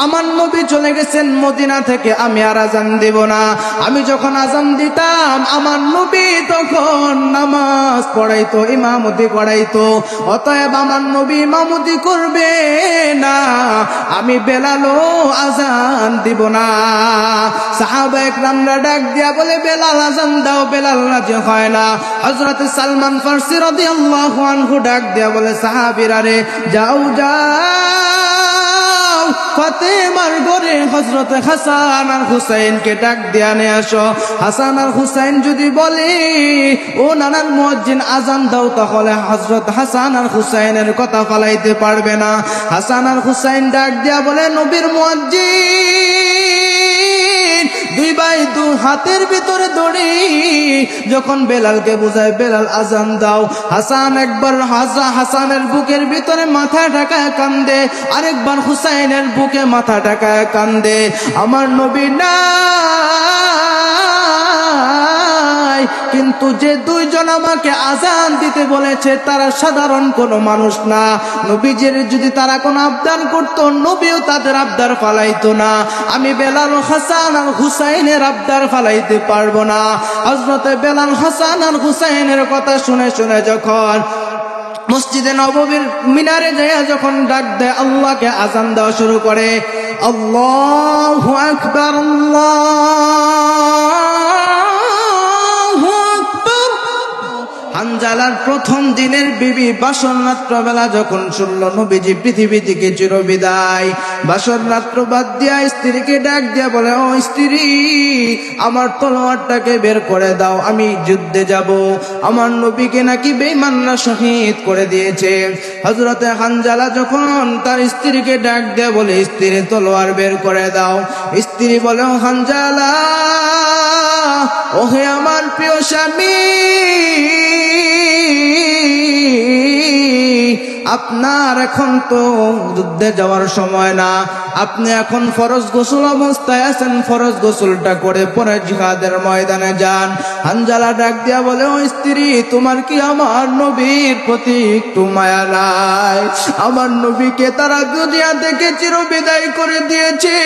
আমার নবী চলে গেছেন মদিনা থেকে, আমি আর আজান দেব না। আমি যখন আজান দিতাম আমার নবী তখন নামাজ পড়াইতো, ইমামতি করাইতো। অতএব আমার নবী ইমামতি করবে না, আমি বেলালও আজান দিব না। সাহাবা একরামরা ডাক দিয়া বলে, বেলাল আজান দাও। বেলাল রাজি হয় না। হযরত সালমান ফারসি রাদিয়াল্লাহু আনহু ডাক দিয়া বলে, সাহাবীরা রে, যাও যাও, ফাতেমার ঘরে হযরত হাসান আর হুসাইনকে ডাক দিয়া নিয়ে আসো। হাসান আর হুসাইন যদি বলে, ও নানার মুয়াজ্জিন আজান দাও, তাহলে হযরত হাসান আর হুসাইনের কথা ফালাইতে পারবে না। হাসান আর হুসাইন ডাক দিয়া বলে, নবীর মুয়াজ্জিন দুই ভাই দু হাতের ভিতরে দড়ি। যখন বেলালকে বুঝায়, বেলাল আজান দাও, হাসান একবার হাসানের বুকের ভিতরে মাথা ঢাকায় কান্দে, আরেকবার হুসাইনের বুকে মাথা ঢাকায় কান্দে। আমার নবী নাই, কিন্তু যে দুইজন আমাকে আজান দিতে বলেছে তারা সাধারণ কোনো মানুষ না। নবীজির যদি তারা কোনো আবদার করতো, নবীও তাদের আবদার ফালাইতো না। আমি বেলাল হাসান আর হুসাইনের আবদার ফালাইতে পারবো না। হযরতে বেলাল হাসান আর হুসাইনের কথা শুনে শুনে যখন মসজিদে নববীর মিনারে যায়, যখন ডাক দেয়, আল্লাহকে আজান দেওয়া শুরু করে, আল্লাহু আকবার, আল্লাহু আকবার। হানজালার প্রথম দিনের বিবি বাসর রাত্রবেলা যখন শুনল নবীজি পৃথিবী থেকে চিরবিদায়, বাসর রাত্র বাদ দিয়া স্ত্রীকে ডাক দিয়া বলে, ও স্ত্রী, আমার তলোয়ারটাকে বের করে দাও, আমি যুদ্ধে যাব। আমার নবীকে নাকি বেঈমানরা শহীদ করে দিয়েছে। হযরতে হানজালা যখন তার স্ত্রীকে ডাক দিয়া বলে, স্ত্রী তলোয়ার বের করে দাও। স্ত্রী বলে, ও হানজালা, ওহে আমার প্রিয় স্বামী, আপনার এখন তো যুদ্ধে যাওয়ার সময় না, আপনি এখন ফরজ গোসল অবস্থায় আছেন, ফরজ গোসলটা করে পরে জিহাদের ময়দানে যান। হানজালা ডাক দিয়া বলে, ও স্ত্রী, তোমার কি আমার নবীর প্রতি একটু মায়া নাই? আমার নবীকে তারা দুনিয়া থেকে চিরবিদায় করে দিয়েছে।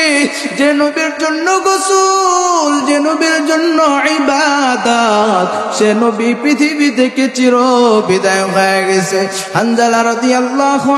যে নবীর জন্য গোসল, যে নবীর জন্য ইবাদত, সে নবী পৃথিবী থেকে চিরবিদায় হয়ে গেছে। হানজালা রাদিয়াল্লাহু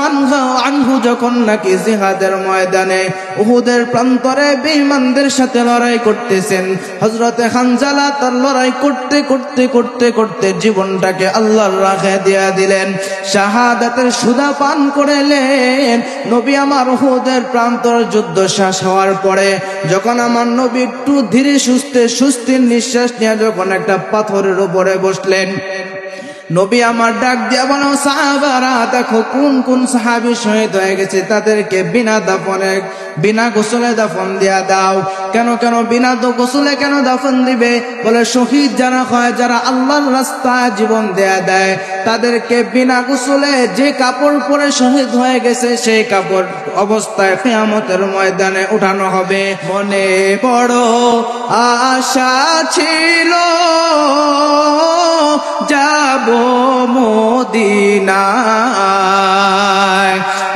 আনহু যখন নাকি জিহাদের ময়দানে উহুদের প্রান্তরে বেঈমানদের সাথে লড়াই করতেছেন, হযরতে হানজালা তার লড়াই করতে করতে করতে করতে জীবনটাকে আল্লাহর রাহে দিয়া দিলেন, শাহাদাতের সুধা পান করলেন। নবী আমার উহুদের প্রান্তর যুদ্ধ শেষ হওয়ার পরে যখন আমার নবী একটু ধীরে সুস্থে সুস্থির নিঃশ্বাস নিয়ে যখন একটা পাথরের উপরে বসলেন, নবী আমার ডাক দিয়া বলো, সাহাবারা দেখো কোন কোন সাহাবী শহীদ হয়ে গেছে, তাদেরকে বিনা গোসলে দাফন দিয়া দাও। কেন বিনা গোসলে কেন দাফন দিবে? বলে, শহীদ যারা হয়, যারা আল্লাহর রাস্তায় জীবন দেয়া দেয়, তাদেরকে বিনা গোসলে যে কাপড় পরে শহীদ হয়ে গেছে সেই কাপড় অবস্থায় কিয়ামতের ময়দানে উঠানো হবে। মনে বড় আশা ছিল যাব মদিনায়,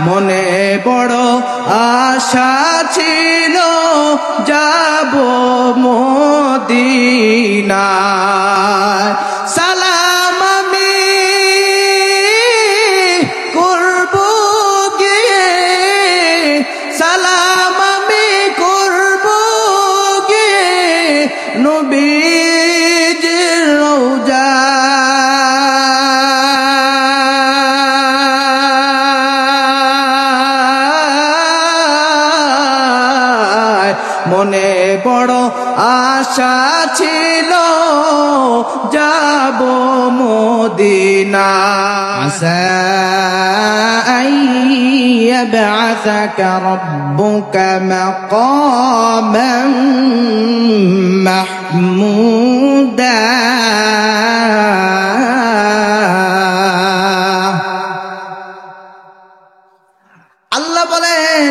মনে বড় আশা ছিল যাব মদিনায়। সালাম আমি করব গিয়ে, সালাম আমি করব গিয়ে নবীজির রওজা। মনে বড় আশা ছিল যাব মদিনা। আসা আইয়াবআসাকা রাব্বুকা মাকামান মাহমুদা। আল্লাহ বলেন,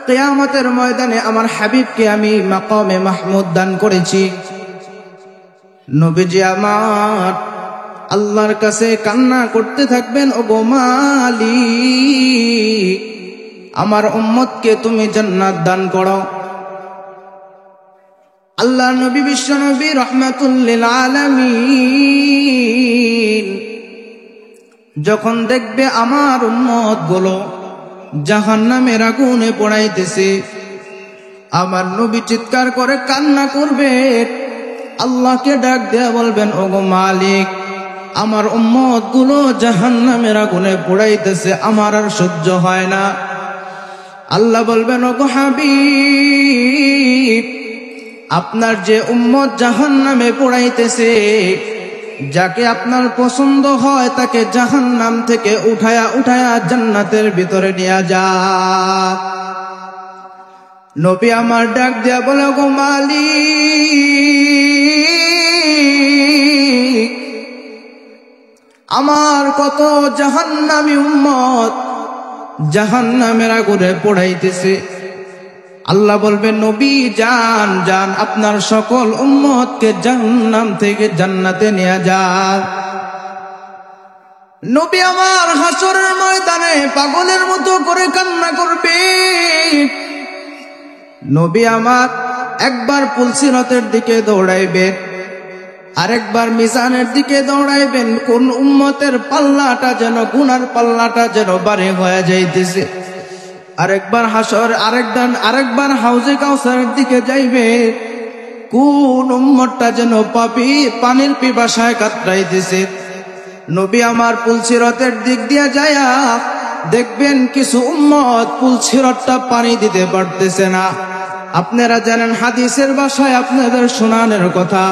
কিয়ামতের ময়দানে আমার হাবিবকে আমি মাকামে মাহমুদ দান করেছি। নবীজি আমার আল্লাহর কাছে কান্না করতে থাকবেন, ওগো মালিক, আমার উম্মতকে তুমি জান্নাত দান করো। আল্লাহ নবী বিশ্ব নবী রাহমাতুল লিল আলামিন যখন দেখবে আমার উম্মত গুলো জাহান্নামের আগুনে পোড়াইতেছে, আমার নবী চিৎকার করে কান্না করবে, আল্লাহকে ডাক দেয়া বলবেন, ওগো মালিক, আমার উম্মত গুলো জাহান্নামের আগুনে পোড়াইতেছে, আমার আর সহ্য হয় না। আল্লাহ বলবেন, ওগো হাবিব, আপনার যে উম্মত জাহান্নামে পোড়াইতেছে, যাকে আপনার পছন্দ হয় তাকে জাহান্নাম থেকে উঠায়া উঠায়া জান্নাতের ভিতরে নিয়ে যাক। নবী আমার ডাক দিয়া বলে, ওগো মালিক, আমার কত জাহান্নামী উম্মত জাহান্নামের আগুনে পোড়াইতেছে। আল্লাহ বলবেন, নবী যান যান, আপনার সকল উম্মতকে জাহান্নাম থেকে জান্নাতে নিয়ে যান। নবী আমার হাসরের ময়দানে পাগলের মতো করে কান্না করবে। নবী আমার একবার পুলসিরাতের দিকে দৌড়াইবেন, আরেকবার মিজানের দিকে দৌড়াইবেন, কোন উম্মতের পাল্লাটা যেন, গুনার পাল্লাটা যেন বাড়ি হয়ে যাইতেছে। আরেকবার হাসর, আরেকবার হাউজে কাউসারের দিকে যাইবে, কোন উম্মতটা যেন পানির পিপাসায় কাতরাইতেছে। নবী আমার পুলসিরাতের দিক দিয়ে যায়া দেখবেন কিছু উম্মত পুলসিরাতটা পানি দিতে পারতেছে না। আপনারা জানেন, হাদিসের ভাষায় আপনাদের শোনানোর কথা,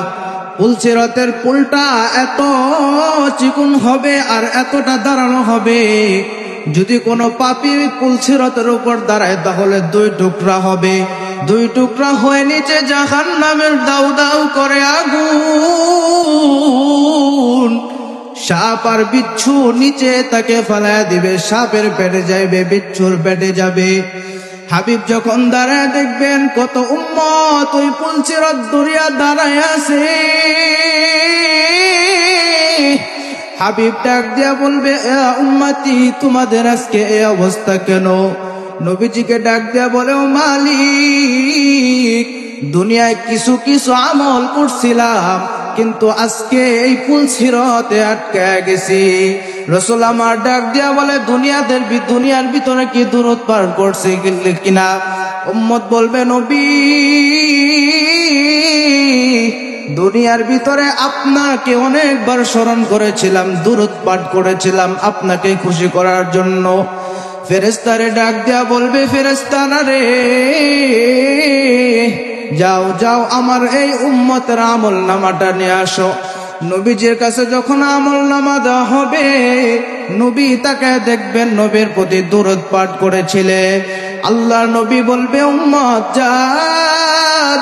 পুলসিরাতের পুলটা এত চিকন হবে আর এতটা দাঁড়ানো হবে, যদি কোনো পাপী পুলসিরাতের উপর দাঁড়ায় তাহলে 2 টুকরা হবে। 2 টুকরা হয়ে নিচে জাহান্নামের দাউ দাউ করে আগুন। সাপ আর বিচ্ছু নিচে তাকে ফেলায় দিবে, সাপের পেটে যাইবে, বিচ্ছুর পেটে যাবে। হাবিব যখন দাঁড়ায় দেখবেন কত উম্মত ওই পুলসিরাত দরিয়া দাঁড়ায় আছে, হাবিব ডাক দিয়া বলবে, উম্মতি, তোমাদের আজকে এই অবস্থা কেন? নবীজিকে ডাক দিয়া বলে, ও মালিক, দুনিয়ায় কিছু কিছু আমল করছিলাম, কিন্তু আজকে এই পুলসিরাতে আটকে গেছি। রাসূল আমার ডাক দিয়া বলে, দুনিয়ার ভিতরে কি দুরূদ পাঠ করছে কিনা? উম্মত বলবে, নবী, দুনিয়ার ভিতরে আপনাকে অনেকবার স্মরণ করেছিলাম, দুরূদ পাঠ করেছিলাম আপনাকে খুশি করার জন্য। ফেরেশতারে ডাক দিয়া বলবে, ফেরেশতারা রে, যাও যাও, আমার এই উম্মতের আমল নামাটা নিয়ে আসো। নবীজির কাছে যখন আমল নামা দেওয়া হবে, নবী তাকে দেখবেন নবীর প্রতি দুরূদ পাঠ করেছিলে। আল্লাহর নবী বলবে, উম্মত যা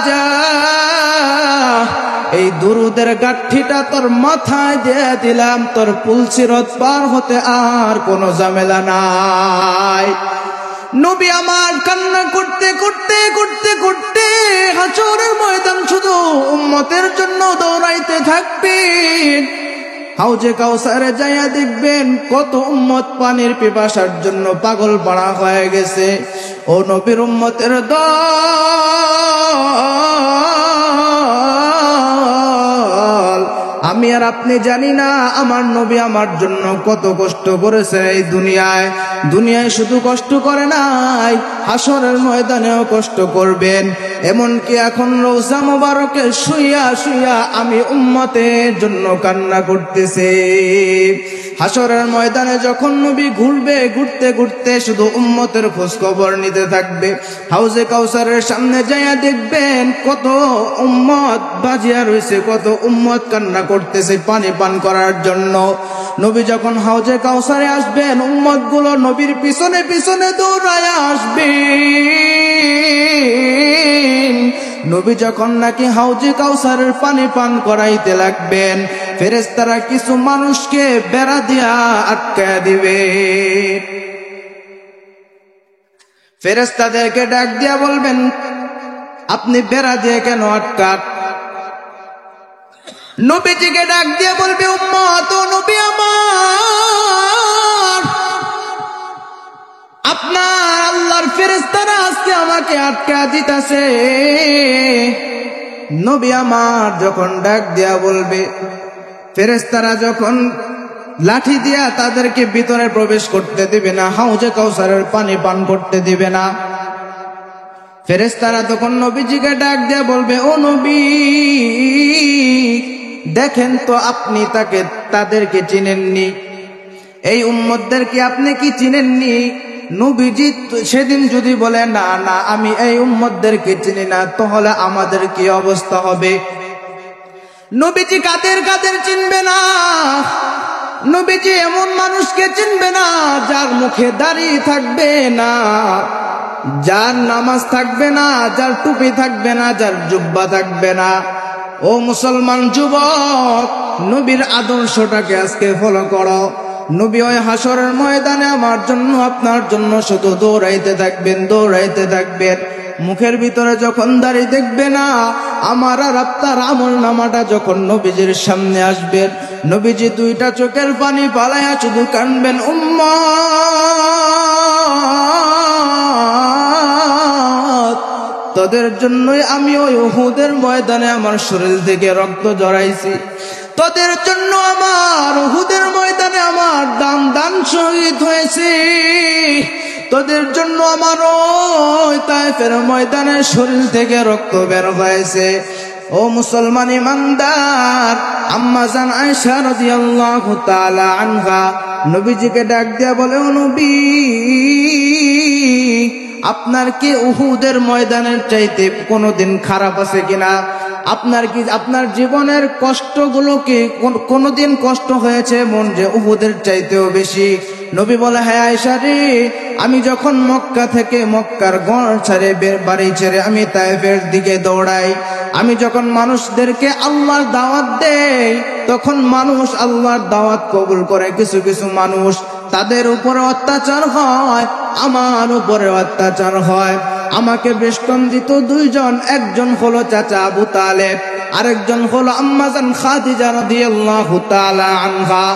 যা, এই দুরুদের গাঁঠিটা তোর মাথায় দিয়ে দিলাম, তোর পুলসিরাত পার হতে আর কোনো ঝামেলা নাই। নবী আমার কান্না করতে করতে করতে করতে হাসরের ময়দান শুধু উম্মতের জন্য দৌড়াইতে থাকবেন। হাউজে কাউসারে যাইয়া দেখবেন কত উম্মত পানির পিপাসার জন্য পাগল পাড়া হয়ে গেছে। ও নবীর উম্মতের দল, আমি আর আপনি জানি না আমার নবী আমার জন্য কত কষ্ট করেছে। এই দুনিয়ায় শুধু কষ্ট করে নাই, হাসরের ময়দানেও কষ্ট করবেন। এমনকি এখন রওজা মোবারকে শুইয়া শুইয়া আমি উম্মতের জন্য কান্না করতেছি। হাসরের ময়দানে যখন নবী ঘুরবে, ঘুরতে ঘুরতে শুধু উম্মতের খোঁজ খবর নিতে থাকবে। হাউজে কাউসারের সামনে যাইয়া দেখবেন কত উম্মত বাজিয়া রয়েছে, কত উম্মত কান্না করতেছে পানি পান করার জন্য। নবী যখন হাউজে কাউসারে আসবেন, উম্মত গুলো নবীর পিছনে পিছনে দৌড়ায়া আসবে। নবী যখন নাকি হাউজে কাউসারের পানি পান করাইতে লাগবেন, ফেরেশতারা কিছু মানুষকে বেড়া দিয়া আটকায়া দিবে। ফেরেশতাদেরকে ডাক দিয়া বলবেন, আপনি বেড়া দিয়ে কেন আটকান? নবীজিকে ডাক দিয়া বলবে, উম্মত, ও নবী আমার, আপনার আল্লাহর ফেরেশতারা আজকে আমাকে আটকা দিতেছে। নবী আমার যখন ডাক দিয়া বলবে, ফেরেশতারা যখন লাঠি দিয়া তাদেরকে ভিতরে প্রবেশ করতে দিবে না, হাউজে কাউসারের পানি পান করতে দিবে না, ফেরেশতারা তখন নবীজিকে ডাক দিয়া বলবে, ও নবী, দেখেন তো আপনি তাদেরকে চিনেননি, এই উম্মতদেরকে আপনি কি চিনেননি? নবীজি সেদিন যদি বলে না না আমি এই উম্মতদেরকে চিনি না, তাহলে আমাদের কি অবস্থা হবে? নবীজি কাদের কাদের চিনবে না? নবীজি এমন মানুষকে চিনবে না যার মুখে দাড়ি থাকবে না, যার নামাজ থাকবে না, যার টুপি থাকবে না, যার জুব্বা থাকবে না। ও মুসলমান যুবক, নবীর আদর্শটাকে আজকে ফলো করো। নবী ওই হাসরের ময়দানে আমার জন্য আপনার জন্য শুধু দৌড়াইতে থাকবেন, দৌড়াইতে থাকবেন। মুখের ভিতরে যখন দাড়ি দেখবে না, আমার আর আপনার আমল নামাটা যখন নবীজির সামনে আসবেন, নবীজি দুইটা চোখের পানি পালাইয়া শুধু কানবেন, উম্মত, তোদের জন্যই আমি ওই উহুদের ময়দানে আমার শরীর থেকে রক্ত ঝরাইছি, তোদের জন্য আমার উহুদের ময়দানে আমার দান শহীদ হয়েছে, তোদের জন্য আমার ওই তায়েফের ময়দানে শরীর থেকে রক্ত বের হয়েছে। ও মুসলমান ইমানদার, আম্মা জান আয়েশা রাদিয়াল্লাহু তাআলা আনহা নবীজিকে ডাক দিয়া বলে, ও নবী, আপনার কি উহুদের ময়দানের চাইতে কোনোদিন খারাপ আছে কিনা? আপনার কি আপনার জীবনের কষ্টগুলো কি কোনোদিন কষ্ট হয়েছে মন যে উহুদের চাইতেও বেশি? নবী বলে, হ্যাঁ আয়েশা রে, আমি যখন মক্কা থেকে মক্কার ঘর ছেড়ে বাড়ি ছেড়ে আমি তায়েফের দিকে দৌড়াই, আমি যখন মানুষদেরকে আল্লাহর দাওয়াত দেই, তখন মানুষ আল্লাহর দাওয়াত কবুল করে। কিছু কিছু মানুষ তাদের উপরে অত্যাচার হয়, আমার উপরে অত্যাচার হয়। আমাকে বেষ্টন দিত দুইজন, একজন হলো চাচা আবু তালেব, আরেকজন হলো আম্মা জান খাদিজা রাদিয়াল্লাহু তাআলা আনহা।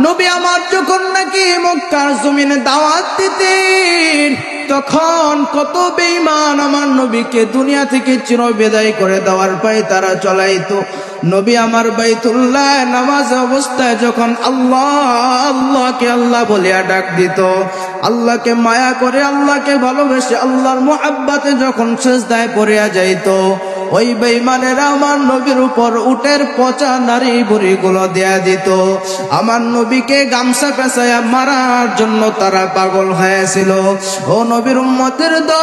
নবী আমার যখন নাকি মক্কার জমিনে দাওয়াত দিতেন, তখন কত বেঈমান আমার নবীকে দুনিয়া থেকে চিরবিদায় করে দেওয়ার পায় তারা চলাইতো। নবী আমার বাইতুল্লাহ নামাজ অবস্থায় যখন আল্লাহকে আল্লাহ বলিয়া ডাক দিত, আল্লাহকে মায়া করে, আল্লাহকে ভালোবেসে, আল্লাহর মুহাব্বতে যখন সিজদায় পড়িয়া যাইত, ওই বেঈমানেরা আমার নবীর উপর উটের পচা নারী বুড়িগুলো দেয়া দিত। আমার নবীকে গামছা পেঁচাইয়া মারার জন্য তারা পাগল হয়েছিল। ও নবীর উম্মতের দল,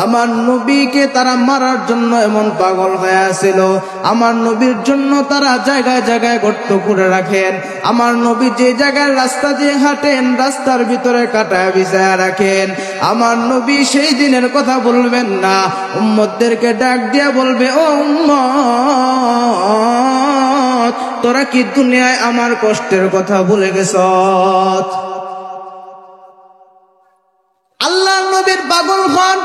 আমার নবীকে তারা মারার জন্য এমন পাগল হয়ে আছিল। আমার নবীর জন্য তারা জায়গায় জায়গায় গর্ত করে রাখেন। আমার নবী যে জায়গায় রাস্তা দিয়ে হাঁটেন, রাস্তার ভিতরে কাটা বিছায়া রাখেন। আমার নবী সেই দিনের কথা বলবেন না, উম্মতদেরকে ডাক দিয়া বলবে, ও উম্মত, তোরা কি দুনিয়ায় আমার কষ্টের কথা ভুলে গেছ? আল্লাহ নবীর পাগল হন।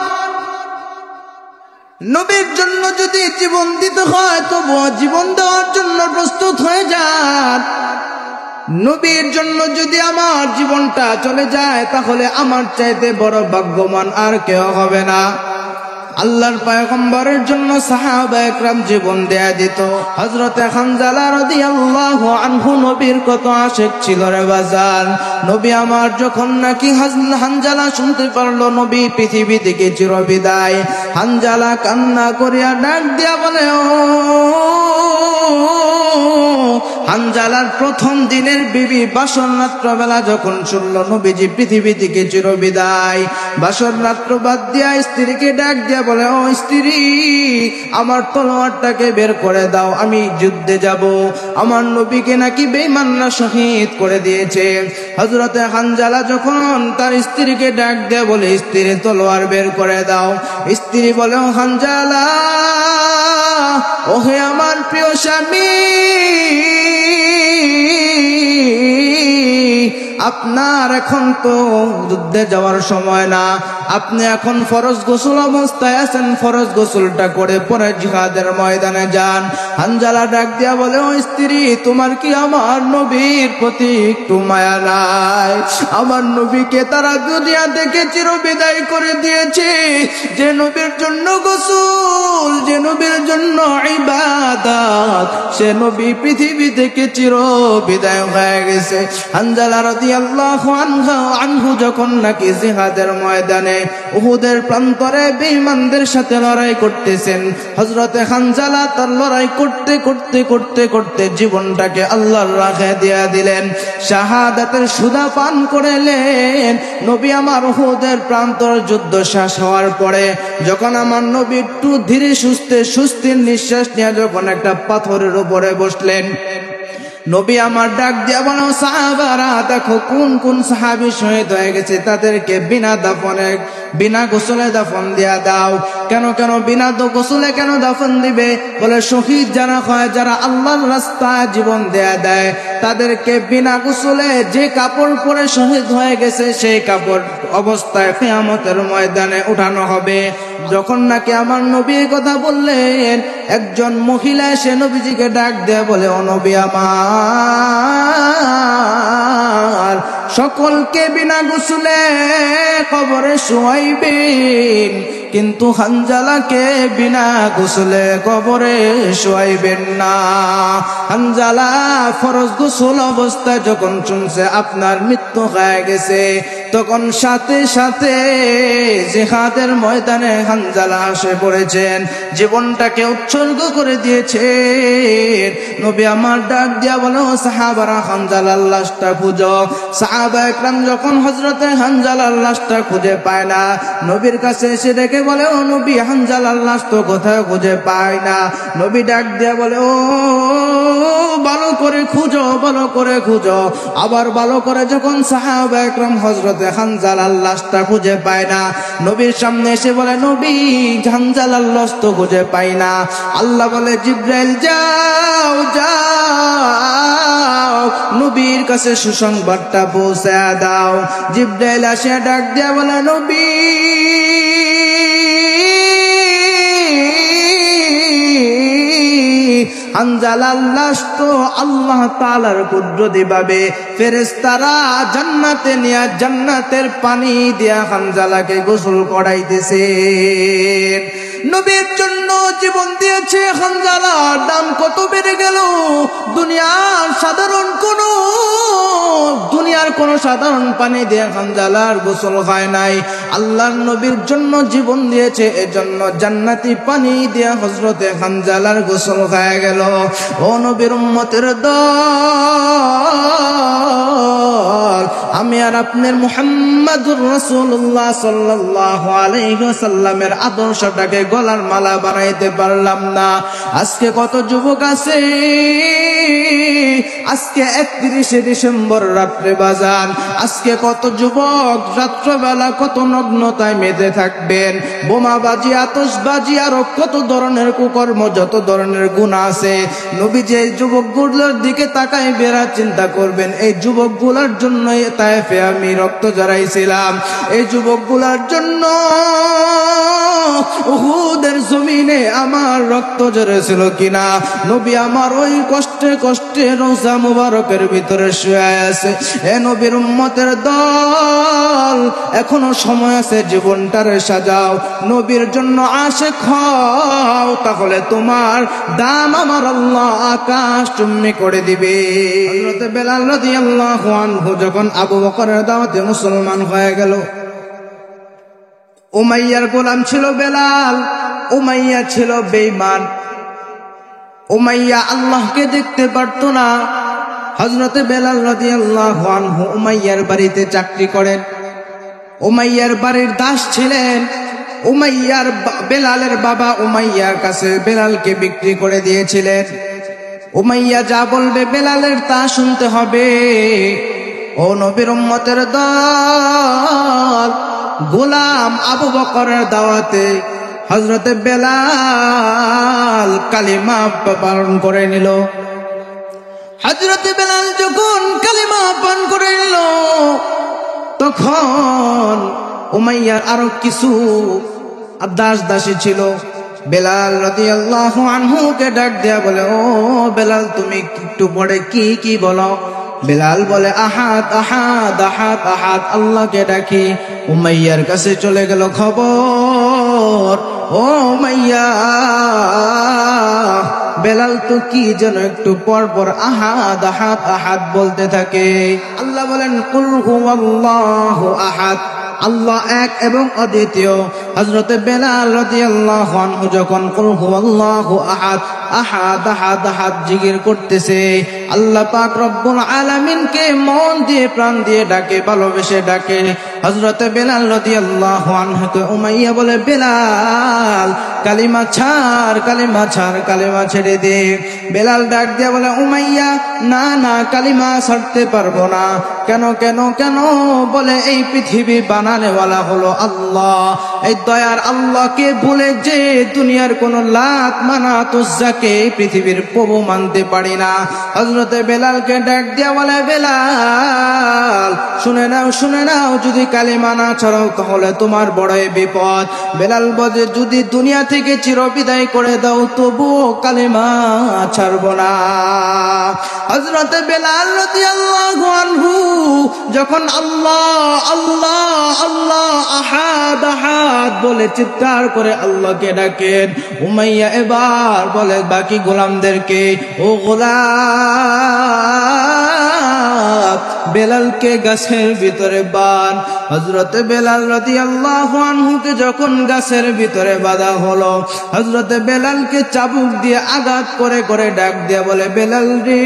নবীর জন্য যদি জীবন দিতে হয়, তবুও জীবন দেওয়ার জন্য প্রস্তুত হয়ে যান। নবীর জন্য যদি আমার জীবনটা চলে যায়, তাহলে আমার চাইতে বড় ভাগ্যবান আর কেউ হবে না। আল্লাহর পয়গম্বরের জন্য সাহাবায়ে কেরাম জীবন দেয়া দিত। হযরত হানজালা রাদিয়াল্লাহু আনহু নবীর কত আশিক ছিল রে বাজার। নবী আমার যখন নাকি হানজালা শুনতে পারলো নবী পৃথিবী থেকে চিরবিদায়, হানজালা কান্না করিয়া ডাক দিয়া বলে, ও হানজালার প্রথম দিনের বিবি বাসর রাত্রবেলা যখন শুনল নবীজি পৃথিবী থেকে চিরবিদায়, বাসর রাত্র বাদ দিয়া স্ত্রীকে ডাক দিয়া বলে, ও স্ত্রী, আমার তলোয়ারটাকে বের করে দাও, আমি যুদ্ধে যাব। আমার নবীকে নাকি বেঈমানরা শহীদ করে দিয়েছে। হযরতে হানজালা যখন তার স্ত্রীকে ডাক দিয়া বলে, স্ত্রী তলোয়ার বের করে দাও। স্ত্রী বলে, ও হানজালা, ওহে আমার প্রিয় স্বামী, আপনার এখন তো যুদ্ধে যাওয়ার সময় না, আপনি এখন ফরজ গোসল অবস্থায় আছেন, ফরজ গোসলটা করে পরে জিহাদের ময়দানে যান। হানজালা ডাক দিয়া বলে, ও স্ত্রী, তোমার কি আমার নবীর প্রতি একটু মায়া নাই? আমার নবীকে তারা দুনিয়া থেকে চিরবিদায় করে দিয়েছে। যে নবীর জন্য গোসল, যে নবীর জন্য ইবাদত, সে নবী পৃথিবী থেকে চিরবিদায় হয়ে গেছে। হানজালা রাদিয়াল্লাহু আনহু যখন নাকি জিহাদের ময়দানে উহুদের প্রান্তরে বেঈমানদের সাথে লড়াই করতেছেন, হযরতে হানজালা তার লড়াই করতে করতে করতে করতে জীবনটাকে আল্লাহর রাহে দিয়ে দিলেন, শাহাদাতের সুধা পান করলেন। নবী আমার উহুদের প্রান্তর যুদ্ধ শেষ হওয়ার পরে যখন আমার নবী একটু ধীরে সুস্থে সুস্থির নিঃশ্বাস নিয়ে যখন একটা পাথরের উপরে বসলেন, নবী আমার ডাক দিয়া বলো, সাহাবারা দেখো কোন কোন সাহাবী শহীদ হয়ে গেছে, তাদেরকে বিনা গোসলে দাফন দিয়া দাও। কেন বিনা গোসলে কেন দাফন দিবে? বলে শহীদ যারা হয়, যারা আল্লাহর রাস্তায় জীবন দেয়, তাদেরকে বিনা গোসলে যে কাপড় পরে শহীদ হয়ে গেছে সেই কাপড় অবস্থায় কিয়ামতের ময়দানে উঠানো হবে। যখন নাকি আমার নবীর কথা বললেন, একজন মহিলা সে নবীজিকে ডাক দেয়া বলে, ও নবী আমার, সকলকে বিনা গোসলে কবরে শোয়াইবেন, কিন্তু হানজালাকে বিনা গোসলে কবরে শোয়াইবেন না। হানজালা ফরজ গোসল অবস্থায় যখন শুনছে আপনার মৃত্যু হয়ে গেছে, তখন সাথে সাথে জিহাদের ময়দানে হানজালা এসে পড়েছেন, জীবনটাকে উৎসর্গ করে দিয়েছেন। নবী আমার ডাক দিয়া বলো, সাহাবারা হানজালার লাশটা খুঁজো। সাহাবা একরাম যখন হযরতে হানজালার লাশটা খুঁজে পায় না, নবীর কাছে এসে দেখে বলে, ও নবী, হানজালার লাশ তো কোথায় খুঁজে পায় না। নবী ডাক দিয়া বলে, ও ভালো করে খুঁজো, ভালো করে খুঁজো। আবার ভালো করে যখন সাহাবা একরাম হযরতে হানজালার লাশটা খুঁজে পায় না, নবীর সামনে এসে বলে, নবী, হানজালার লাশ তো খুঁজে পাই না। আল্লাহ বলে, জিবরাইল যাও যাও, নবীর কাছে সুসংবাদটা পৌঁছে দাও। জিবরাইল আসে ডাক দিয়া বলে, নবী, হানজালার লাশ তো আল্লাহ তাআলার কুদরতি ভাবে ফেরেশতারা জান্নাতে নিয়ে জান্নাতের পানি দিয়া হানজালাকে গোসল করাইতেছে। নবীর জন্য জীবন দিয়েছে হানজালার দাম কত বেড়ে গেল। দুনিয়ার কোন সাধারণ পানি দিয়ে হানজালার গোসল হয় নাই, আল্লাহর নবীর জন্য জীবন দিয়েছে, এজন্য জান্নাতি পানি দিয়ে হযরতে হানজালার গোসল হয়ে গেল। ও নবীর উম্মতের দল, আমি আর আপনার মুহাম্মাদুর রাসূলুল্লাহ সাল্লাল্লাহু আলাইহি ওয়াসাল্লামের আদর্শটাকে গলার মালা বানাইতে পারলাম না। আজকে কত যুবক আছে, আজকে 31শে ডিসেম্বর রাত্রে বাজান, আজকে কত যুবক রাত্রবেলা কত নগ্নতায় মেতে থাকবেন, বোমাবাজি, আতশবাজি, আরো কত ধরনের কুকর্ম, যত ধরনের গুনাহ আছে। নবী যে যুবকগুলোর দিকে তাকাই বেড়া চিন্তা করবেন, এই যুবকগুলোর জন্য তায়েফে আমি রক্ত জড়াইছিলাম, এই যুবকগুলোর জন্য উহুদের জমিনে আমার রক্ত ঝরেছিল কিনা। নবী আমার ওই কষ্টে কষ্টে রওজা মুবারকের ভিতরে শুয়ে আছে। এ নবীর উম্মতের দল, এখনো সময় আছে, জীবনটারে সাজাও, নবীর জন্য আশিক হও, তাহলে তোমার দাম আমার আল্লাহ আকাশ চুম্মি করে দিবে। হযরতে বেলাল রাদিয়াল্লাহু আনহু যখন আবু বকরের দাওয়াতে মুসলমান হয়ে গেল, উমাইয়ার গোলাম ছিল বেলাল। উমাইয়া ছিল বেঈমান, উমাইয়া আল্লাহকে দেখতে পারত না। হযরতে বেলাল রাদিয়াল্লাহু আনহু উমাইয়ার বাড়িতে চাকরি করেন, উমাইয়ার বাড়ির দাস ছিলেন। বেলালের বাবা উমাইয়ার কাছে বেলালকে বিক্রি করে দিয়েছিলেন। উমাইয়া যা বলবে বেলালের তা শুনতে হবে। ও নবীর উম্মতের দল, গোলাম আবু বকরের দাওয়াতে হযরতে বেলাল কালিমা পালন করে নিল। হযরতে বেলাল যখন কালিমা পান করে নিল, তখন উমাইয়ার আরো কিছু দাস দাসী ছিল। বেলাল রাদিয়াল্লাহু আনহুকে ডাক দেয়া বলে, ও বেলাল, তুমি একটু পরে কি কি বলো? বেলাল বলে, আহাদ আহাদ আহাদ আহাদ, আল্লাহকে ডাকি। উমাইয়ার কাছে চলে গেল খবর, ও উমাইয়া, বেলাল তো কি যেন একটু পর পর আহাদ আহাদ আহাদ বলতে থাকে। আল্লাহ বলেন, কুল হুয়াল্লাহু আহাদ, আল্লাহ এক এবং অদ্বিতীয়। হযরতে বেলাল রাদিয়াল্লাহু আনহু যখন কুল হুয়াল্লাহু আহাদ আহাদ আহাদ আহাদ জিকির করতেছে, আল্লাহ পাক রব্বুল আলামিনকে মন দিয়ে প্রাণ দিয়ে ডাকে, ভালোবেসে ডাকে। হযরতে বেলাল রাদিয়াল্লাহু আনহুকে উমাইয়া বলে, বেলাল কালিমা ছাড়, কালিমা ছাড়, কালিমা ছেড়ে দে। বেলাল ডাক দিয়ে বলে, উমাইয়া না না, কালিমা ছাড়তে পারবো না। কেন কেন কেন? বলে, এই পৃথিবী বানানেওয়ালা হলো আল্লাহ, এই দয়ার আল্লাহকে ভুলে যে দুনিয়ার কোন লাত মানাত উজ্জাকে এই পৃথিবীর প্রভু মানতে পারি না। হযরতে বেলালকে ডাক দিয়া বলে, বেলাল শুনে নাও, শুনে নাও, যদি কালিমা না ছাড়াও তাহলে তোমার বড়ই বিপদ। বেলাল বলে, যদি দুনিয়া থেকে চিরবিদায় করে দাও তবুও কালিমা ছাড়বো না। হযরতে বেলাল রাদিয়াল্লাহু আনহু যখন আল্লাহ আল্লাহ আল্লাহ আহাদ আহাদ বলে চিৎকার করে আল্লাহকে ডাকেন, উমাইয়া এবার বলে বাকি গোলামদেরকে, ও গোলাম, বেলালকে গাছের ভিতরে বাঁধ। হযরতে বেলাল রাদিয়াল্লাহু আনহুকে যখন গাছের ভিতরে বাঁধা হলো, হযরতে বেলালকে চাবুক দিয়ে আঘাত করে করে ডাক দিয়ে বলে, বেলাল রে,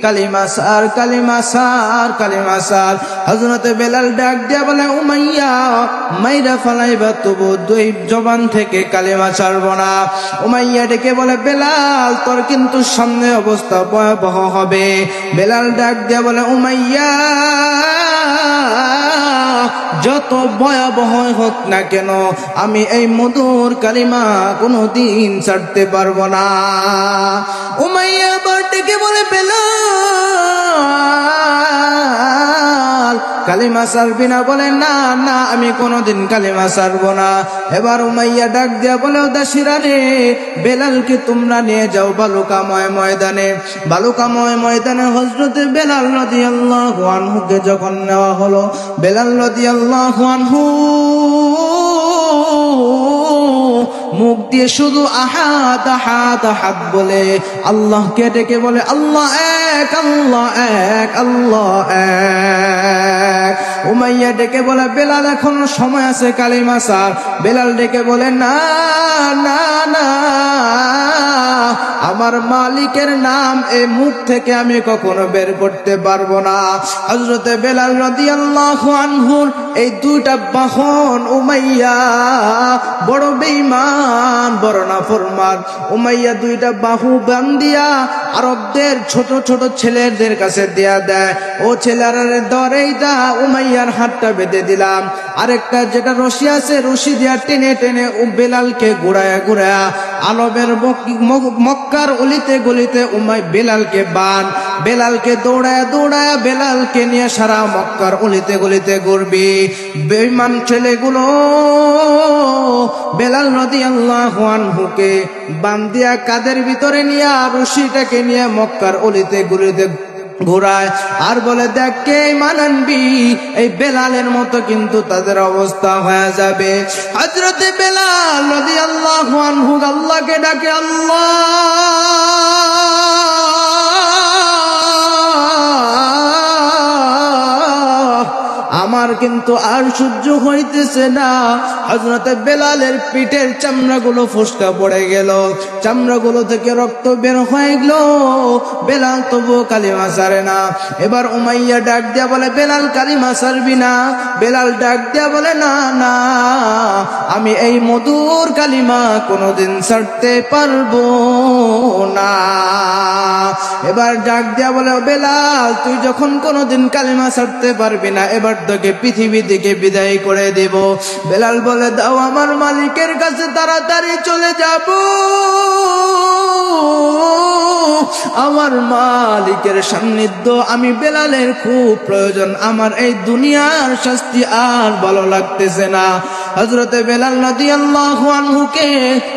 কালিমা সার, কালিমা সার, কালিমা সার। হযরতে বেলাল ডাক দিয়া বলে, উমাইয়া মাইরা ফালাইবা তবু দুই জবান থেকে কালিমা ছাড়ব না। উমাইয়া ডেকে বলে, বেলাল তোর কিন্তু সামনে অবস্থা ভয়াবহ হবে। বেলাল ডাক দিয়া বলে, উমাইয়া যত ভয়াবহ হোক না কেন আমি এই মধুর কালিমা কোনদিন ছাড়তে পারবো না। উমাইয়া আবার ডেকে বলে, বেলাল কালিমা ছাড়বি না? বলে, না না, আমি কোনদিন কালিমা ছাড়বো না। এবার উমাইয়া ডাক দিয়া বলে, দাসীরা রে, বেলালকে তোমরা নিয়ে যাও বালুকাময় ময়দানে। বালুকাময় ময়দানে হযরতে বেলাল রাদিয়াল্লাহু আনহুকে যখন নেওয়া হলো, বেলাল রাদিয়াল্লাহু আনহু মুখ দিয়ে শুধু আহাদ আহাদ আহাদ বলে আল্লাহকে ডেকে বলে, আল্লাহ এক, আল্লাহ এক, আল্লাহ এক। উমাইয়া ডেকে বলে, বেলাল এখনো সময় আছে, কালিমা ছাড়। বেলাল ডেকে বলে, না না না, আমার মালিকের নাম এই মুখ থেকে আমি কখনো বের করতে পারবো না। হযরতে বেলাল রাদিয়াল্লাহু আনহুর এই দুইটা বাহন উমাইয়া বড় বেঈমান, বড় নাফরমান। উমাইয়া দুইটা বাহু বান্ধিয়া আরবদের ছোট ছোট ছেলেদের কাছে দেয়া দেয়, ও ছেলেরা ধরেইটা উমাইয়ার হাতটা বেঁধে দিলাম, আরেকটা যেটা রশি আছে রশি দিয়া টেনে টেনে বেলালকে ঘুরায়া ঘুরায়া আরবের মক্কার অলিতে গলিতে বেলালকে বান। বেলালকে দৌড়ায়া দৌড়ায়া বেলালকে নিয়ে সারা মক্কার অলিতে গলিতে ঘুরবি। বেঈমান ছেলেগুলো বেলাল রাদিয়াল্লাহু আনহুকে বান্ধিয়া কাদের ভিতরে নিয়ে রশিটাকে নিয়ে মক্কার অলিতে গলিতে ঘোরায় আর বলে, দেখ কে মানবি, এই বেলালের মতো কিন্তু তাদের অবস্থা হয়ে যাবে। হযরতে বেলাল রাদিয়াল্লাহু আনহু আল্লাহকে ডাকে, আল্লাহ আমার কিন্তু আর সহ্য হইতেছে না। হযরতে বেলালের পিঠের চামড়াগুলো ফসকা পড়ে গেল, চামড়াগুলো থেকে রক্ত বের হয়ে গেল। বেলাল তবু কালিমা ছাড়ে না। এবার উমাইয়া ডাক দিয়া বলে, বেলাল কালিমা ছাড়বি না? বেলাল ডাক দিয়া বলে, না না, আমি এই মধুর কালিমা কোনদিন ছাড়তে পারবো না। এবার ডাক দিয়া বলে, বেলাল তুই যখন কোনদিন কালিমা ছাড়তে পারবি না, এবার তোকে পৃথিবী থেকে বিদায় করে দেব। বেলাল বলে, বলে দাও আমার মালিকের কাছে তাড়াতাড়ি চলে যাব, আমার মালিকের সান্নিধ্য আমি বেলালের খুব প্রয়োজন, আমার এই দুনিয়ার শাস্তি আর ভালো লাগতেছে না। হযরতে বেলাল রাদিয়াল্লাহু আনহুকে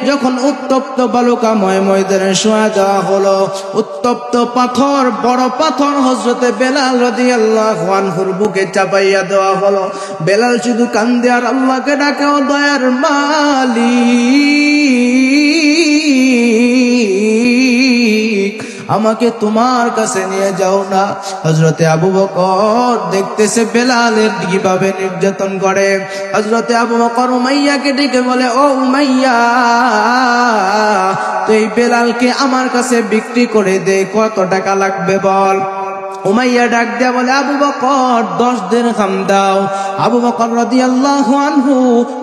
যখন উত্তপ্ত বালুকাময় ময়দানে শোয়া দেওয়া হলো, উত্তপ্ত পাথর, বড় পাথর হযরতে বেলাল রাদিয়াল্লাহু আনহুর বুকে চাপাইয়া দেওয়া হলো। বেলাল শুধু কান্দে আর আল্লাহকে ডাকে, ও দয়ার মালিক, আমাকে তোমার কাছে নিয়ে যাও না। হযরতে আবু বকর দেখতেছে বেলালের কিভাবে নির্যাতন করে। হযরতে আবু বকর উমাইয়াকে ডেকে বলে, ও উমাইয়া, তুই এই বেলালকে আমার কাছে বিক্রি করে দে, কত টাকা লাগবে বল। উমাইয়া ডাক দেয়া বলে, আবু বকর 10 দিরহাম দাও। আবু বকর রাদিয়াল্লাহু আনহু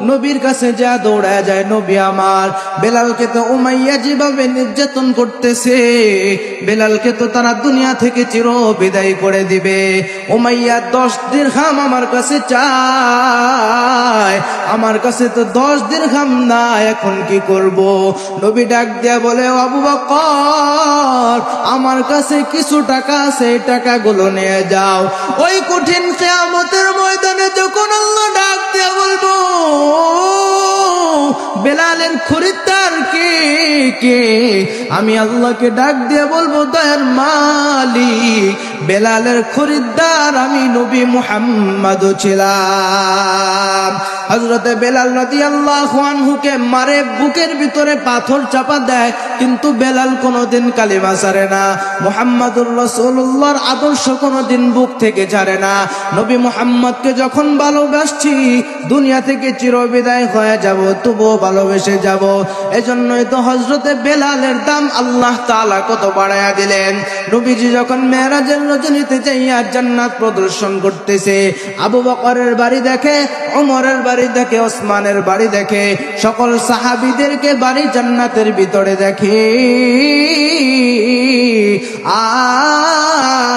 নবীর কাছে যা দৌড়ায় যায়, নবী আমার, বেলালকে তো উমাইয়া যেভাবে নির্যাতন করতেছে, বেলালকে তো তারা দুনিয়া থেকে চির বিদায় করে দিবে। উমাইয়া 10 দিরহাম আমার কাছে চায়, আমার কাছে তো 10 দিরহাম না, এখন কি করব? নবী ডাক দেয়া বলে, আবু বকর, আমার কাছে কিছু টাকা আছে, এই টাকাগুলো নিয়ে যাও। ওই কঠিন কিয়ামতের ময়দানে যখন আল্লাহ ডাক দেয়া বলবো, বেলালের খরিদ্দার কে কে, আমি আল্লাহকে ডাক দিয়ে বলবো, দয়ার মালিক, বেলালের খরিদ্দার আমি নবী মুহাম্মদ ছিলাম। হযরতে বেলাল রাদিয়াল্লাহু আনহুকে মারে, বুকের ভিতরে পাথর চাপা দেয়, কিন্তু বেলাল কোনোদিন কালিমা ছাড়ে না, মুহাম্মাদুর রাসূলুল্লাহর আদর্শ কোনোদিন বুক থেকে ছাড়ে না। নবী মুহাম্মদকে যখন ভালোবাসছি, দুনিয়া থেকে চিরবিদায় হয়ে যাব, তবুও ভালোবেসে যাব। এজন্যই তো হযরতে বেলালের দাম আল্লাহ তাআলা কত বাড়ায়া দিলেন। নবীজি যখন মেরাজের রজনীতে যাইয়া জান্নাত প্রদর্শন করতেছে, আবু বকরের বাড়ি দেখে, ওমরের বাড়ি দেখে, ওসমানের বাড়ি দেখে, সকল সাহাবীদেরকে বাড়ি জান্নাতের ভিতরে দেখে,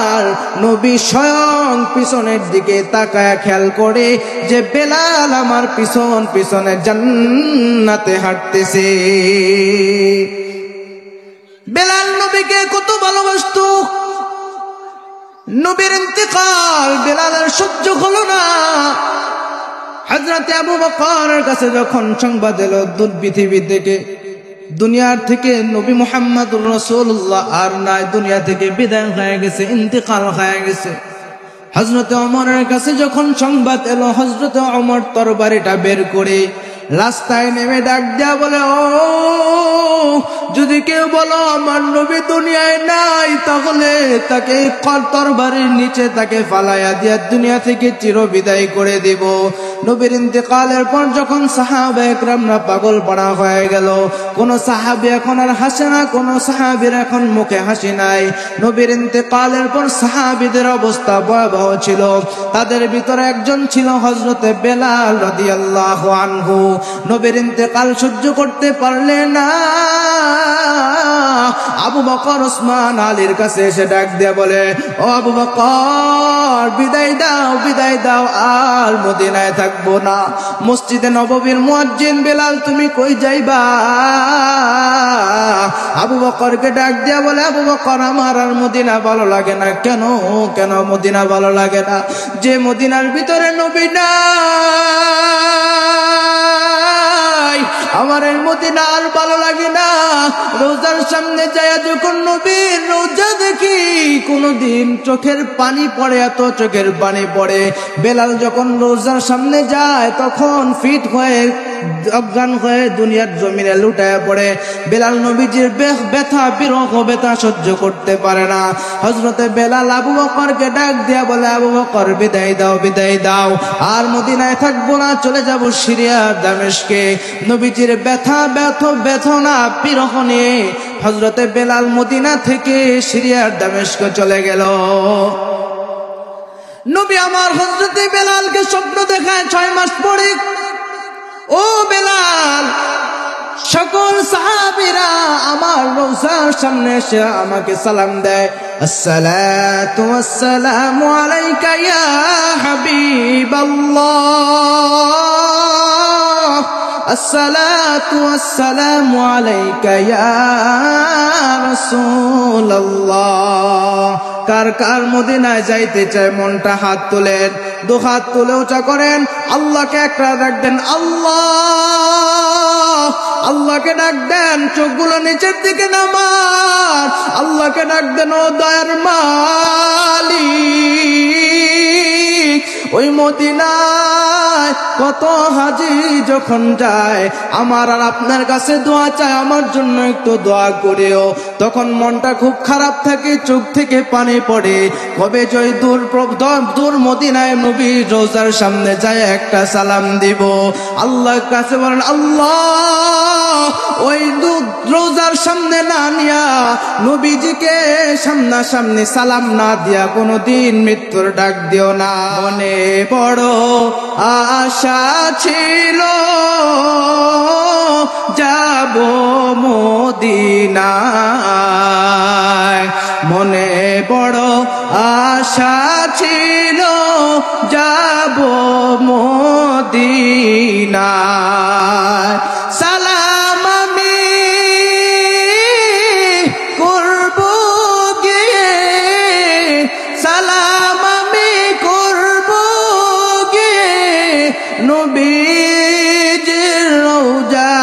আর নবী স্বয়ং পিছনের দিকে তাকায় খেয়াল করে যে বেলাল আমার পিছন পিছনে জান্নাতে হাঁটতেছে। বেলাল নবীকে কত ভালোবাসতো। নবীর ইন্তেকাল বেলালের সহ্য হলো না। হযরতে আবু বকরের কাছে যখন সংবাদ এলো, পৃথিবী থেকে, দুনিয়ার থেকে নবী মুহাম্মদুর রাসূলুল্লাহ আর নাই, দুনিয়া থেকে বিদায় হয়ে গেছে, ইন্তেকাল হয়ে গেছে। হযরতে ওমরের কাছে যখন সংবাদ এলো, হযরতে ওমর তরবারিটা বের করে রাস্তায় নেমে ডাক দেয়া বলে, ও যদি কেউ বলো আমার নবী দুনিয়ায় নাই, তাহলে তাকে তরবারির নিচে তাকে ফালাইয়া দিয়া দুনিয়া থেকে চির বিদায় করে দিব। নবীর ইন্তেকালের পর যখন সাহাবা একরামরা পাগল পাড়া হয়ে গেল, কোন সাহাবী এখন আর হাসে না, কোন সাহাবীর এখন মুখে হাসি নাই। নবীর ইন্তেকালের পর সাহাবীদের অবস্থা ভয়াবহ ছিল। তাদের ভিতরে একজন ছিল হযরতে বেলাল রাদিয়াল্লাহু আনহু। নবীর ইন্তেকাল সহ্য করতে পারলে না, আবু বকর ওসমান আলীর কাছে এসে ডাক দিয়ে বলে, ও আবু বকর, বিদায় দাও, বিদায় দাও, আর মদিনায় থাকবো না। মসজিদে নববীর মুয়াজ্জিন বেলাল, তুমি কই যাইবা? আবু বকরকে ডাক দিয়া বলে, আবু বকর, আমার আর মদিনা ভালো লাগে না। কেন কেন মদিনা ভালো লাগে না? যে মদিনার ভিতরে নবী নাই, আমার এই মদিনা আর ভালো লাগে না। রোজার সামনে যায় যখন নবীর রোজা দেখি, কোনদিন চোখের পানি পড়ে, এত চোখের পানি পড়ে। বেলাল যখন রোজার সামনে যায়, তখন ফিট হয়ে অজ্ঞান হয়ে দুনিয়ার জমিনে লুটায় পড়ে। বেলাল নবীজির ব্যথা, বিরহ ব্যথা সহ্য করতে পারে না। হযরতে বেলাল আবু বকরকে ডাক দিয়া বলে, আবু বকর, বিদায় দাও, বিদায় দাও, আর মদিনায় থাকবো না, চলে যাব সিরিয়ার দামেস্কে। নবীজির ব্যথা, বেদনা, বিরহ নিয়ে হযরতে বেলাল মদিনা থেকে সিরিয়ার দামেস্কে চলে গেল। নবী আমার হযরতে বেলালকে স্বপ্ন দেখায় 6 মাস পরে। ও বেলাল, সকল সাহাবীরা আমার রওজার সামনে এসে আমাকে সালাম দেয়, আসসালাতু ওয়াসসালামু আলাইকা ইয়া হাবিবাল্লাহ। আসসালাতু ওয়াসসালামু আলাইকা ইয়া রাসূলুল্লাহ। কার কার মদিনায় যাইতে চায় মনটা হাত তোলেন, দু হাত তুলে উঁচা করেন, আল্লাহকে একটা ডাক দেন, আল্লাহ। আল্লাহকে ডাক দেন, চোখগুলো নিচের দিকে নামান, আল্লাহকে ডাক দেন, ও দয়ার মালিক। ওই মদিনায় কত হাজি যখন যায়, আমার আর আপনার কাছে দোয়া চায়, আমার জন্য একটু দোয়া করিও। তখন মনটা খুব খারাপ থাকে, চোখ থেকে পানি পড়ে, কবে জয় দূর মদিনায় নবীর রোজার সামনে যায় একটা সালাম দিব। আল্লাহর কাছে বলেন, আল্লাহ ওই রোজার সামনে না নিয়া, নবীজিকে সামনাসামনি সালাম না দিয়া কোনদিন মৃত্যুর ডাক দিও না। মনে বড় আশা ছিল যাব মদিনায়, মনে বড় আশা ছিল যাব মদিনায়। সালাম আমি করব গিয়ে, সালাম আমি করব গিয়ে নবীজির রওজায়।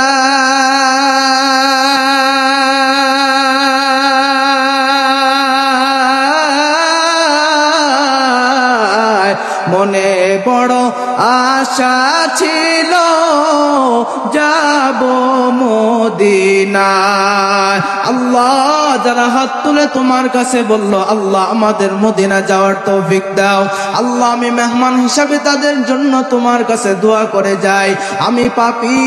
মনে বড় আশা ছিল যাব মদিনায়। আল্লাহ, যারা হাত তুলে তোমার কাছে বলল, আল্লাহ আমাদের মদিনা যাওয়ার তৌফিক দাও। আল্লাহ, আমি মেহমান হিসাবে তাদের জন্য তোমার কাছে দোয়া করে যাই। আমি পাপী,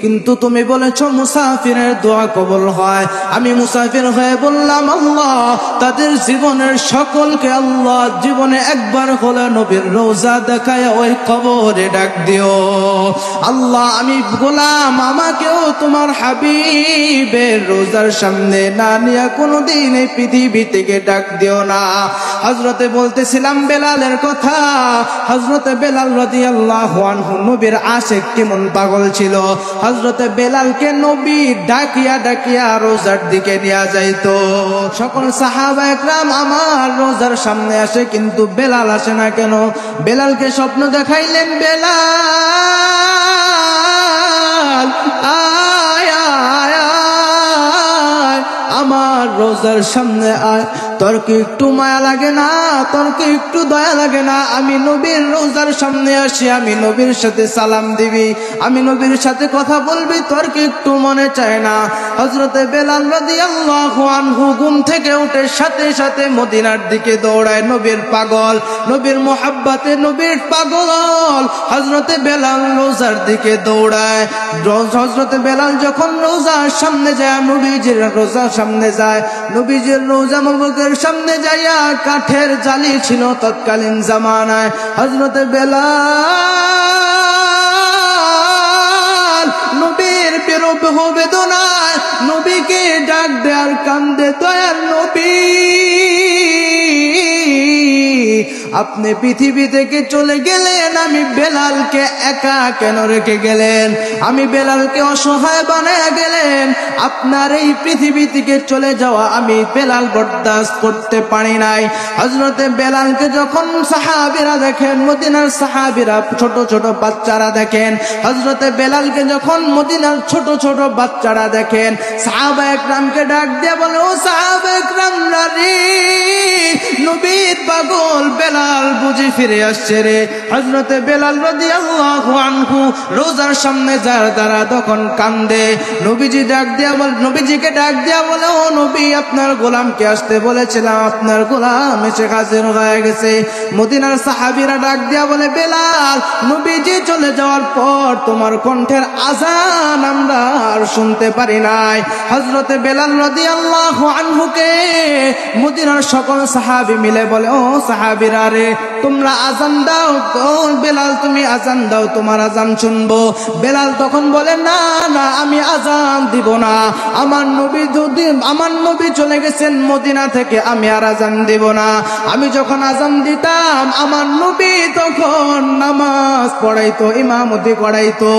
কিন্তু তুমি বলেছ মুসাফিরের দোয়া কবুল হয়। আমি মুসাফির হয়ে বললাম, আল্লাহ তাদের জীবনের সকলকে আল্লাহ জীবনে একবার হলে নবীর রোজা দেখায় ওই কবরে ডাক দিও। আল্লাহ, আমি গোলাম, আমাকেও তোমার হাবিবের রোজার সামনে না নিয়ে কোনদিন এই পৃথিবী থেকে ডাক দিও না। হযরতে বলতেছিলাম বেলালের কথা। হযরতে বেলাল রাদিয়াল্লাহু আনহু নবীর আশিক কেমন পাগল ছিল। হযরতে বেলালকে নবী ডাকিয়া ডাকিয়া রোজার দিকে নিয়ে যাইতো। সকল সাহাবা একরাম আমার রোজার সামনে আসে, কিন্তু বেলাল আসে না কেন? বেলালকে স্বপ্ন দেখাইলেন, বেলাল আয় আয় আয়, আমার রোজার সামনে আয়। তোর কি একটু মায়া লাগে না? তোর কি একটু দয়া লাগে না? আমি নবীর রোজার সামনে আসি, আমি নবীর সাথে সালাম দিবি, আমি নবীর সাথে কথা বলবি, তোর কি একটু মনে চায় না? হযরতে বেলাল রাদিয়াল্লাহু আনহু ঘুম থেকে উঠে সাথে সাথে মদিনার দিকে দৌড়ায়। নবীর পাগল, নবীর মোহাব্বতে নবীর পাগল। হযরতে বেলাল রোজার দিকে দৌড়ায়। হযরতে বেলাল যখন রোজার সামনে যায়, নবীজির রোজার সামনে যায়, নবীজির রোজা মুবারকের সামনে যাইয়া কাঠের জালি ছিল তৎকালীন জামানায়। হযরতে বেলাল নবীর বিরহ বেদনায় নবীকে ডাক দেয়ার কান্দে, দয়ার নবী আপনি পৃথিবী থেকে চলে গেলেন, আমি বেলালকে একা কেন রেখে গেলেন? আমি বেলালকে অসহায় বানায়া গেলেন। আপনার এই পৃথিবী থেকে চলে যাওয়া আমি বেলাল বরদাস্ত করতে পারি নাই। হযরতে বেলালকে যখন সাহাবীরা দেখেন, মদিনার সাহাবীরা ছোট ছোট বাচ্চারা দেখেন, হযরতে বেলালকে যখন মদিনার ছোট ছোট বাচ্চারা দেখেন, সাহাবা একরামকে ডাক দিয়ে বলে, ও সাহাবা একরাম রে, নবীর পাগল বেলাল বুঝি ফিরে আসছে রে। হযরতে বেলাল রাদিয়াল্লাহু আনহু রোজার সামনে যার দ্বারা তখন কান্দে। নবীজি ডাক দিয়া বল, নবীজিকে ডাক দিয়া বলে, ও নবী, আপনার গোলামকে আসতে বলেছিলাম, আপনার গোলাম এসে হাজির হয়ে গেছে। মদিনার সাহাবীরা ডাক দিয়া বলে, বেলাল, নবীজি চলে যাওয়ার পর তোমার কণ্ঠের আযান আমরা আর শুনতে পারি নাই। হযরতে বেলাল রাদিয়াল্লাহু আনহুকে মদিনার সকল সাহাবী মিলে বলে, ও সাহাবীরা রে, তোমরা আজান দাও, ও বেলাল তুমি আজান দাও, তোমার আজান শুনবো। বেলাল তখন বলে না না, আমি আজান দিব না, আমার নবী চলে গেছেন মদিনা থেকে, আমি আর আজান দিব না। আমি যখন আজান দিতাম আমার নবী তখন নামাজ পড়াইতো, ইমামতি করাইতো,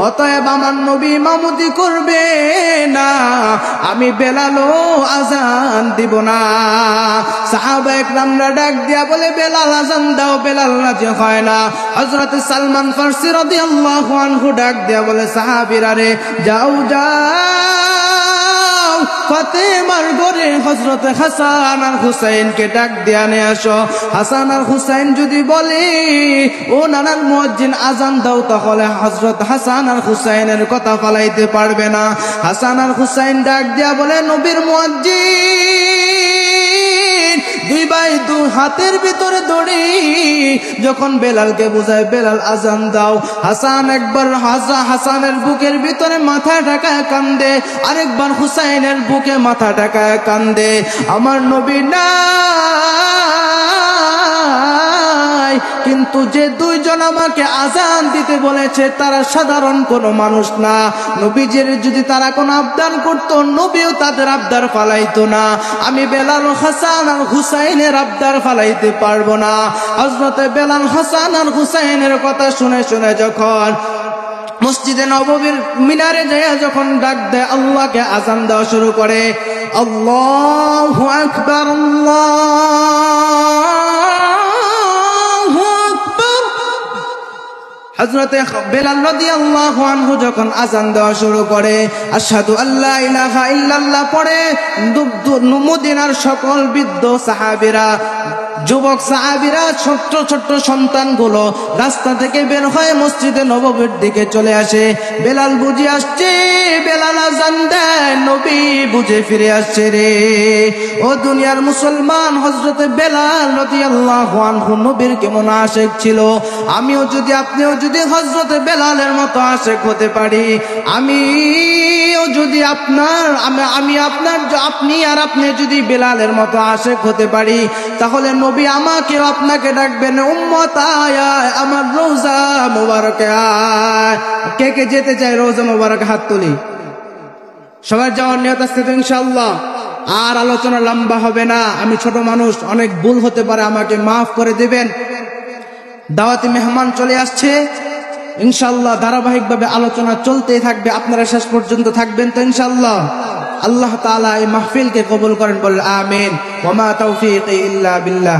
অতএব আমার নবী ইমামতি করবে না, আমি বেলালও আজান দিব না। সাহাবায়ে কেরামরা ডাক দিয়া বলে বেলাল আজান দাও, বেলাল রাজি হয় না। হযরত সালমান ফারসি রাদিয়াল্লাহু আনহু ডাক দিয়া বলে সাহাবীরা রে, যাও যাও ফাতেমার ঘরে হযরত হাসান আর হুসাইনকে ডাক দিয়া নিয়ে আসো। হাসান আর হুসাইন যদি বলে ও নানার মুয়াজ্জিন আজান দাও, তাহলে হযরত হাসান আর হুসাইনের কথা ফালাইতে পারবে না। হাসান আর হুসাইন ডাক দিয়া বলে নবীর মুয়াজ্জিন, দুই ভাই দু হাতের ভিতরে দড়ি, যখন বেলালকে বোঝায় বেলাল আজান দাও, হাসান একবার হাসানের বুকের ভিতরে মাথা ঢাকায় কান্দে, আরেকবার হুসাইনের বুকে মাথা ঢাকায় কান্দে। আমার নবী নাই, কিন্তু যে দুইজন আমাকে আজান দিতে বলেছে তারা সাধারণ কোনো মানুষ না। নবীজির যদি তারা কোনো আবদার করত, নবীও তাদের আবদার ফালাইতো না। আমি বেলাল হাসান আর হুসাইনের আবদার ফালাইতে পারবো না। হযরত বেলাল হাসান আর হুসাইনের কথা শুনে শুনে যখন মসজিদে নববীর মিনারে যায়, যখন ডাক দেয়, আল্লাহকে আজান দেওয়া শুরু করে, আল্লাহু আকবার, আল্লাহু আকবার। হযরতে বেলাল রাদিয়াল্লাহু আনহু যখন আজান দেওয়া শুরু করে, আশহাদু আল্লা ইলাহা ইল্লাল্লাহ পড়ে, মদিনার সকল বৃদ্ধ সাহাবীরা, যুবক সাহাবীরা, ছোট্ট ছোট্ট সন্তানগুলো রাস্তা থেকে বের হয়ে মসজিদে নববীর দিকে চলে আসে। বেলাল বুঝে আসছে, বেলাল আজান দেয়, নবী বুঝে ফিরে আসছে রে। ও দুনিয়ার মুসলমান, হযরতে বেলাল রাদিয়াল্লাহু আনহু নবীর কেমন আশিক ছিল। আমিও যদি আপনিও যদি হযরতে বেলালের মতো আশিক হতে পারি, আমিও যদি আপনি আর আপনি যদি বেলালের মতো আশিক হতে পারি, তাহলে নবী আমাকে আপনাকে ডাকবেন, উম্মত আয় আয় আমার রওজা মোবারকে আয়। কে কে যেতে চায় রওজা মোবারকে হাত তুলি। সবার যাওয়ার নিয়ত আছে তো ইনশাআল্লাহ। আর আলোচনা লম্বা হবে না, আমি ছোট মানুষ, অনেক ভুল হতে পারে, আমাকে মাফ করে দিবেন। দাওয়াতি মেহমান চলে আসছে, ইনশাআল্লাহ ধারাবাহিকভাবে আলোচনা চলতেই থাকবে, আপনারা শেষ পর্যন্ত থাকবেন তো ইনশাআল্লাহ। আল্লাহ তাআলা এই মাহফিলকে কবুল করেন, বল আমিন। ওয়া মা তাওফীকি ইল্লা বিল্লাহ।